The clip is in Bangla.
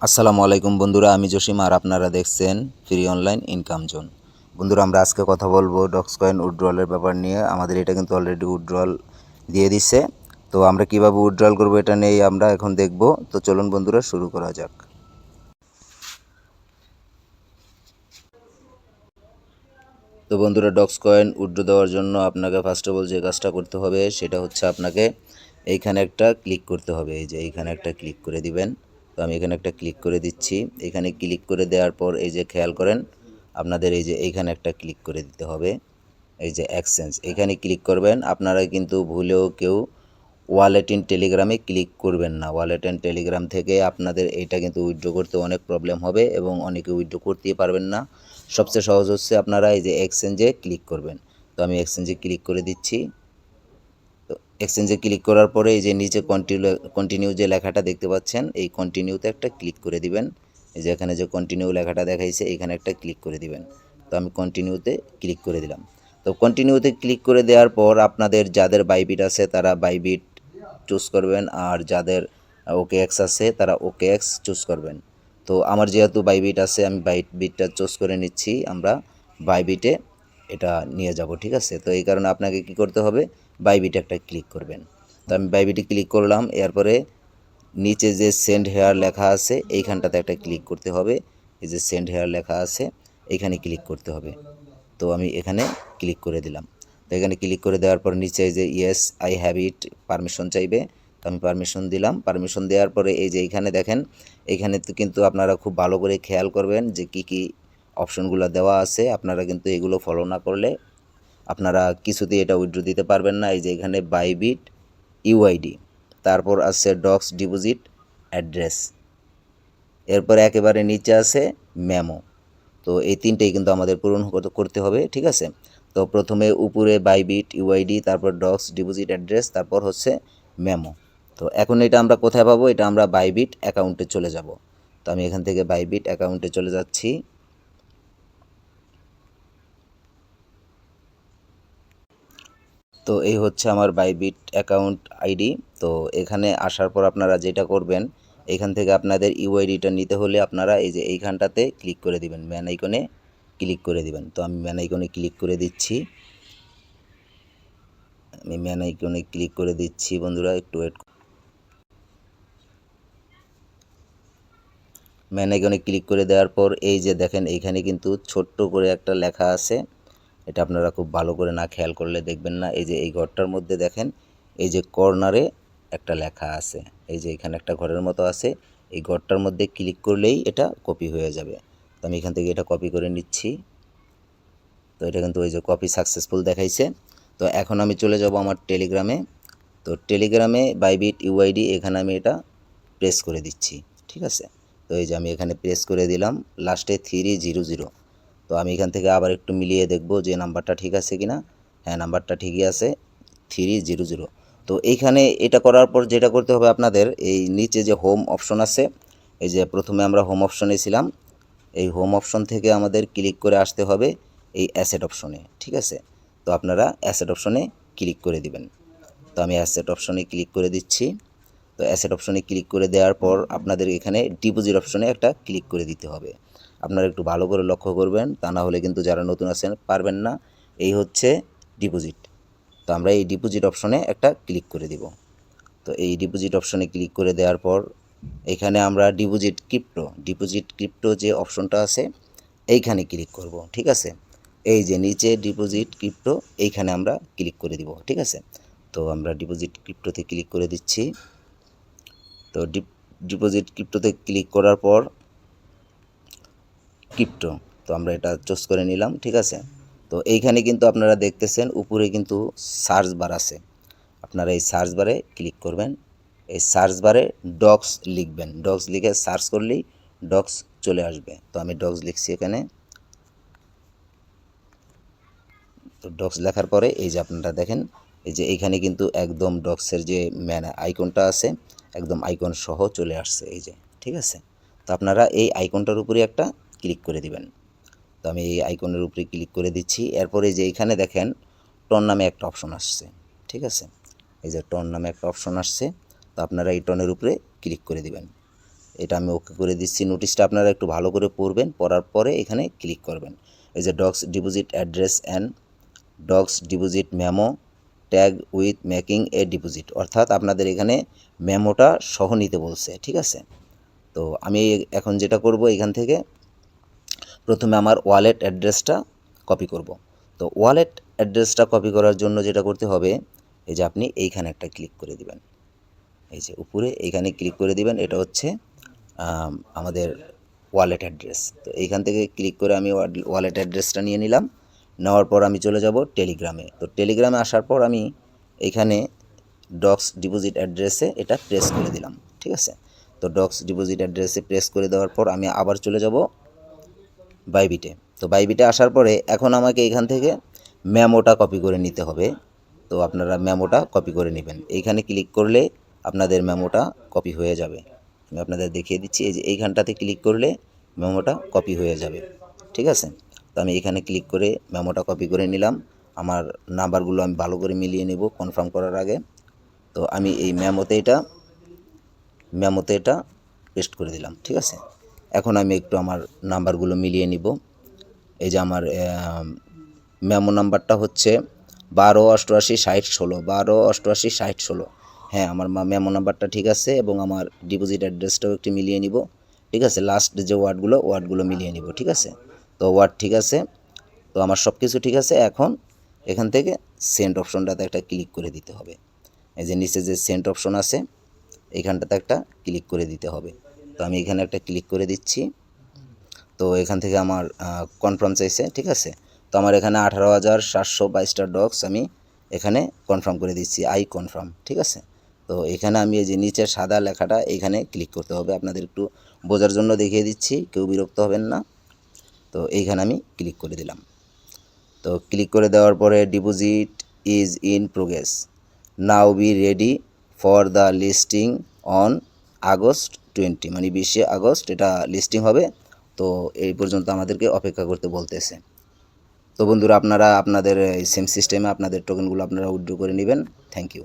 আসসালামু আলাইকুম বন্ধুরা, আমি জসিম আর আপনারা দেখছেন ফ্রি অনলাইন ইনকাম জোন। বন্ধুরা, আমরা আজকে কথা বলবো ডক্স কয়েন উইথড্রলের ব্যাপার নিয়ে। আমাদের এটা কিন্তু অলরেডি উইথড্রল দিয়ে দিচ্ছে। তো আমরা কিভাবে উইথড্রল করবো এটা নিয়েই আমরা এখন দেখব। তো চলুন বন্ধুরা, শুরু করা যাক। তো বন্ধুরা, ডক্স কয়েন উইথড্র দেওয়ার জন্য আপনাকে ফার্স্ট অফ অল যে কাজটা করতে হবে সেটা হচ্ছে আপনাকে এইখানে একটা ক্লিক করতে হবে। এই যে এইখানে একটা ক্লিক করে দিবেন। তো আমি এখানে একটা ক্লিক করে দিচ্ছি। এখানে ক্লিক করে দেওয়ার পর এই যে খেয়াল করেন, আপনাদের এই যে এইখানে একটা ক্লিক করে দিতে হবে। এই যে এক্সচেঞ্জ, এখানে ক্লিক করবেন। আপনারা কিন্তু ভুলেও কেউ ওয়ালেট ইন টেলিগ্রামে ক্লিক করবেন না। ওয়ালেট ইন টেলিগ্রাম থেকে আপনাদের এটা কিন্তু উইথড্র করতে অনেক প্রবলেম হবে এবং অনেকে উইথড্র করতেই পারবেন না। সবচেয়ে সহজ হচ্ছে আপনারা এই যে এক্সচেঞ্জে ক্লিক করবেন। তো আমি এক্সচেঞ্জে ক্লিক করে দিচ্ছি। তো এক্সচেঞ্জে ক্লিক করার পরে এই যে নিচে কন্টিনিউ যে লেখাটা দেখতে পাচ্ছেন, এই কন্টিনিউতে একটা ক্লিক করে দিবেন। এই যে এখানে যে কন্টিনিউ লেখাটা দেখাইছে এখানে একটা ক্লিক করে দিবেন। তো আমি কন্টিনিউতে ক্লিক করে দিলাম। তো কন্টিনিউতে ক্লিক করে দেওয়ার পর আপনাদের যাদের বাইবিট আছে তারা বাইবিট চুজ করবেন, আর যাদের ওকে এক্স আছে তারা ওকে এক্স চুজ করবেন। তো আমার যেহেতু বাইবিট আছে আমি বাইবিটটা চুজ করে নিচ্ছি। আমরা বাইবিটে এটা নিয়ে যাব, ঠিক আছে। তো এই কারণে আপনাকে কি করতে হবে, বাইবিটে একটা ক্লিক করবেন। তো আমি বাইবিটে ক্লিক করলাম। এরপরে নিচে যে সেন্ড হেয়ার লেখা আছে এইখানটাতে একটা ক্লিক করতে হবে। এই যে সেন্ড হেয়ার লেখা আছে এইখানে ক্লিক করতে হবে। তো আমি এখানে ক্লিক করে দিলাম। তো এখানে ক্লিক করে দেওয়ার পর নিচে যে yes I have it permission চাইবে। তো আমি পারমিশন দিলাম। পারমিশন দেওয়ার পরে এই যে এইখানে দেখেন, এইখানে তো কিন্তু আপনারা খুব ভালো করে খেয়াল করবেন যে কি অপশনগুলো দেওয়া আছে। আপনারা কিন্তু এগুলো ফলো না করলে আপনারা কিছুতেই এটা উইথড্র দিতে পারবেন না। এই যে এখানে বাইবিট ইউআইডি, তারপর আছে ডক্স ডিপোজিট অ্যাড্রেস, এরপর একেবারে নিচে আছে মেমো। তো এই তিনটেই কিন্তু আমাদের পূরণ করতে হবে, ঠিক আছে। তো প্রথমে উপরে বাইবিট ইউআইডি, তারপর ডক্স ডিপোজিট অ্যাড্রেস, তারপর হচ্ছে মেমো। তো এখন এটা আমরা কোথায় পাবো, এটা আমরা বাইবিট অ্যাকাউন্টে চলে যাব। তো আমি এখান থেকে বাইবিট অ্যাকাউন্টে চলে যাচ্ছি। তো এই হচ্ছে আমার বাইবিট অ্যাকাউন্ট আইডি। তো এখানে আসার পর আপনারা যেটা করবেন, এখান থেকে আপনাদের ইউআইডিটা নিতে হলে আপনারা এই যে এইখানটাতে ক্লিক করে দিবেন, ম্যান আইকনে ক্লিক করে দিবেন। তো আমি ম্যান আইকনে ক্লিক করে দিচ্ছি। আমি ম্যান আইকনে ক্লিক করে দিচ্ছি বন্ধুরা, একটু ওয়েট। ম্যান আইকনে ক্লিক করে দেওয়ার পর এই যে দেখেন এইখানে কিন্তু ছোট্ট করে একটা লেখা আছে। এটা আপনারা খুব ভালো করে না খেয়াল করলে দেখবেন না। এই যে এই ঘরটার মধ্যে দেখেন, এই যে কর্নারে একটা লেখা আছে। এই যে এখানে একটা ঘরের মতো আছে, এই ঘরটার মধ্যে ক্লিক করলেই এটা কপি হয়ে যাবে। তো আমি এখান থেকে এটা কপি করে নিচ্ছি। তো এটা কিন্তু ওই যে কপি সাকসেসফুল দেখাইছে। তো এখন আমি চলে যাব আমার টেলিগ্রামে। তো টেলিগ্রামে বাইবিট ইউআইডি এখানে আমি এটা প্রেস করে দিচ্ছি, ঠিক আছে। তো এই যে আমি এখানে প্রেস করে দিলাম, লাস্টে 300। তো আমি এখান থেকে আবার একটু মিলিয়ে দেখব যে নাম্বারটা ঠিক আছে কি না। হ্যাঁ, নাম্বারটা ঠিকই আছে, 300। তো এইখানে এটা করার পর যেটা করতে হবে আপনাদের, এই নিচে যে হোম অপশন আছে, এই যে প্রথমে আমরা হোম অপশনে ছিলাম, এই হোম অপশন থেকে আমাদের ক্লিক করে আসতে হবে এই অ্যাসেট অপশনে, ঠিক আছে। তো আপনারা অ্যাসেট অপশনে ক্লিক করে দিবেন। তো আমি অ্যাসেট অপশনে ক্লিক করে দিচ্ছি। তো অ্যাসেট অপশনে ক্লিক করে দেওয়ার পর আপনাদের এখানে ডিপোজিট অপশনে একটা ক্লিক করে দিতে হবে। আপনারা একটু ভালো করে লক্ষ্য করবেন, তা না হলে কিন্তু যারা নতুন আছেন পারবেন না। এই হচ্ছে ডিপোজিট। তো আমরা এই ডিপোজিট অপশনে একটা ক্লিক করে দিব। তো এই ডিপোজিট অপশনে ক্লিক করে দেওয়ার পর এখানে আমরা ডিপোজিট ক্রিপ্টো যে অপশনটা আছে এইখানে ক্লিক করব, ঠিক আছে। এই যে নিচে ডিপোজিট ক্রিপ্টো এইখানে আমরা ক্লিক করে দিব, ঠিক আছে। তো আমরা ডিপোজিট ক্রিপ্টোতে ক্লিক করে দিচ্ছি। তো ডিপোজিট ক্রিপ্টোতে ক্লিক করার পর ক্রিপ্টো, তো আমরা এটা চুজ করে নিলাম, ঠিক আছে। তো এইখানে কিন্তু আপনারা দেখতেছেন উপরে কিন্তু সার্চ বার আছে। আপনারা এই সার্চ বারে ক্লিক করবেন। এই সার্চ বারে ডক্স লিখবেন, ডক্স লিখে সার্চ করলেই ডক্স চলে আসবে। তো আমি ডক্স লিখছি এখানে। তো ডক্স লেখার পরে এই যে আপনারা দেখেন, এই যে এইখানে কিন্তু একদম ডক্সের যে ম্যান আইকনটা আছে একদম আইকন সহ চলে আসছে, এই যে, ঠিক আছে। তো আপনারা এই আইকনটার উপরে একটা ক্লিক করে দিবেন। তো আমি এই আইকনের উপরে ক্লিক করে দিচ্ছি। এরপরে যে এইখানে দেখেন টন নামে একটা অপশন আসছে, ঠিক আছে। এই যে টন নামে একটা অপশন আসছে। তো আপনারা এই টনের উপরে ক্লিক করে দিবেন। এটা আমি ওকে করে দিচ্ছি। নোটিশটা আপনারা একটু ভালো করে পড়বেন, পড়ার পরে এখানে ক্লিক করবেন। এই যে dogs deposit address and dogs deposit memo tag with making A deposit, অর্থাৎ আপনাদের এখানে মেমোটা সহ নিতে বলছে, ঠিক আছে। তো আমি এখন যেটা করব, এখান থেকে প্রথমে আমার ওয়ালেট অ্যাড্রেসটা কপি করব। তো ওয়ালেট অ্যাড্রেসটা কপি করার জন্য যেটা করতে হবে, এই যে আপনি এইখানে একটা ক্লিক করে দিবেন, এই যে উপরে এইখানে ক্লিক করে দিবেন। এটা হচ্ছে আমাদের ওয়ালেট অ্যাড্রেস। তো এইখান থেকে ক্লিক করে আমি ওয়ালেট অ্যাড্রেসটা নিয়ে নিলাম। নেওয়ার পর আমি চলে যাব টেলিগ্রামে। তো টেলিগ্রামে আসার পর আমি এইখানে ডগস ডিপোজিট অ্যাড্রেসে এটা প্রেস করে দিলাম, ঠিক আছে। তো ডগস ডিপোজিট অ্যাড্রেসে প্রেস করে দেওয়ার পর আমি আবার চলে যাব বাইবিটে। তো বাইবিটে আসার পরে এখন আমাকে এখান থেকে মেমোটা কপি করে নিতে হবে। তো আপনারা মেমোটা কপি করে নেবেন। এইখানে ক্লিক করলে আপনাদের মেমোটা কপি হয়ে যাবে। আমি আপনাদের দেখিয়ে দিচ্ছি, এই যে এইখানটাতে ক্লিক করলে মেমোটা কপি হয়ে যাবে, ঠিক আছে। তো আমি এখানে ক্লিক করে মেমোটা কপি করে নিলাম। আমার নাম্বারগুলো আমি ভালো করে মিলিয়ে নেব কনফার্ম করার আগে। তো আমি এই মেমোতে এটা পেস্ট করে দিলাম, ঠিক আছে। এখন আমি একটু আমার নাম্বারগুলো মিলিয়ে নিব। এই যে আমার মেমো নাম্বারটা হচ্ছে 12886016, 12886016। হ্যাঁ, আমার মেমো নাম্বারটা ঠিক আছে এবং আমার ডিপোজিট অ্যাড্রেসটাও একটু মিলিয়ে নিব, ঠিক আছে। লাস্ট যে ওয়ার্ডগুলো মিলিয়ে নিব, ঠিক আছে। তো ওয়ার্ড ঠিক আছে, তো আমার সব কিছু ঠিক আছে। এখন এখান থেকে সেন্ড অপশনটাতে একটা ক্লিক করে দিতে হবে। এই যে নিচে যে সেন্ড অপশন আছে, এইখানটাতে একটা ক্লিক করে দিতে হবে। তো আমি এখানে একটা ক্লিক করে দিচ্ছি। তো এখান থেকে আমার কনফার্ম চাইছে, ঠিক আছে। তো আমার এখানে 18,722টা ডগস আমি এখানে কনফার্ম করে দিচ্ছি, আই কনফার্ম, ঠিক আছে। তো এখানে আমি এই যে নিচের সাদা লেখাটা এখানে ক্লিক করতে হবে। আপনাদের একটু বোঝার জন্য দেখিয়ে দিচ্ছি, কেউ বিরক্ত হবেন না। তো এইখানে আমি ক্লিক করে দিলাম। তো ক্লিক করে দেওয়ার পরে deposit is in progress, now be ready for the listing on August 20, মানে 20শে আগস্ট এটা লিস্টিং হবে। তো এই পর্যন্ত আমাদেরকে অপেক্ষা করতে বলতেছে। তো বন্ধুরা, আপনারা আপনাদের সেম সিস্টেমে আপনাদের টোকেনগুলো আপনারা উইথড্র করে নেবেন। Thank you.